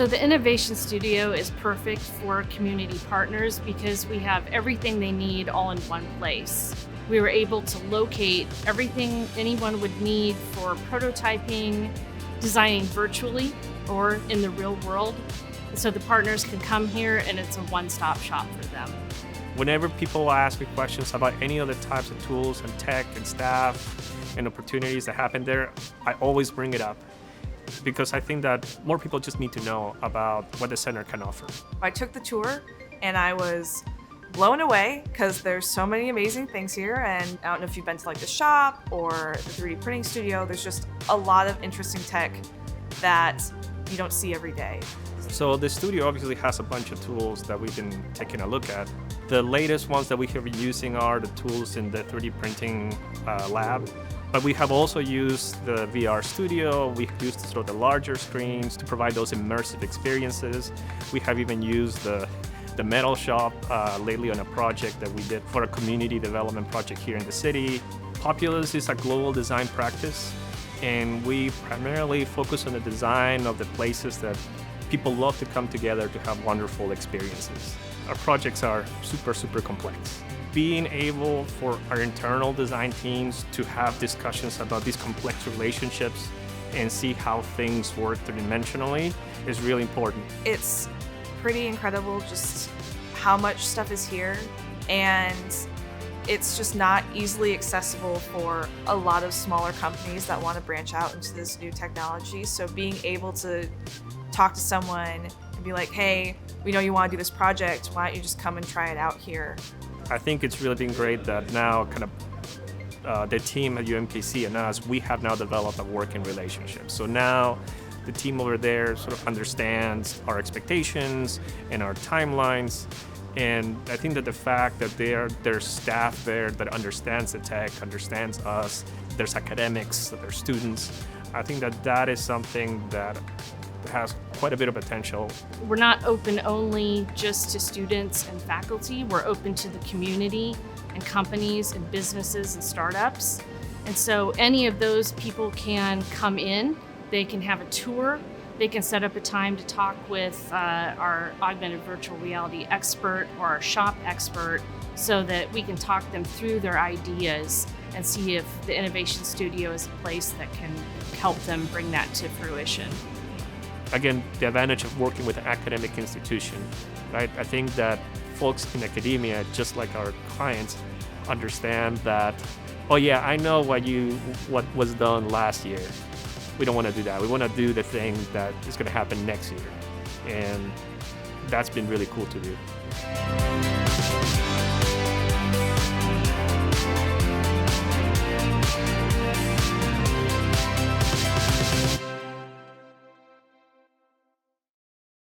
So the Innovation Studio is perfect for community partners because we have everything they need all in one place. We were able to locate everything anyone would need for prototyping, designing virtually or in the real world. So the partners can come here and it's a one-stop shop for them. Whenever people ask me questions about any other types of tools and tech and staff and opportunities that happen there, I always bring it up because I think that more people just need to know about what the center can offer. I took the tour and I was blown away because there's so many amazing things here, and I don't know if you've been to like the shop or the 3D printing studio. There's just a lot of interesting tech that you don't see every day. So the studio obviously has a bunch of tools that we've been taking a look at. The latest ones that we have been using are the tools in the 3D printing lab. But we have also used the VR studio. We've used sort of the larger screens to provide those immersive experiences. We have even used the metal shop lately on a project that we did for a community development project here in the city. Populous is a global design practice, and we primarily focus on the design of the places that people love to come together to have wonderful experiences. Our projects are super complex. Being able for our internal design teams to have discussions about these complex relationships and see how things work three-dimensionally is really important. It's pretty incredible just how much stuff is here, and it's just not easily accessible for a lot of smaller companies that want to branch out into this new technology. So being able to talk to someone and be like, hey, we know you want to do this project, why don't you just come and try it out here? I think it's really been great that now kind of the team at UMKC and us, we have now developed a working relationship. So now the team over there sort of understands our expectations and our timelines. And I think that the fact that there's staff there that understands the tech, understands us, there's academics, there's students, I think that that is something that has quite a bit of potential. We're not open only just to students and faculty. We're open to the community and companies and businesses and startups. And so any of those people can come in, they can have a tour, they can set up a time to talk with our augmented virtual reality expert or our shop expert so that we can talk them through their ideas and see if the Innovation Studio is a place that can help them bring that to fruition. Again, the advantage of working with an academic institution, right? I think that folks in academia, just like our clients, understand that, oh yeah, I know what was done last year. We don't want to do that. We want to do the thing that is going to happen next year. And that's been really cool to do.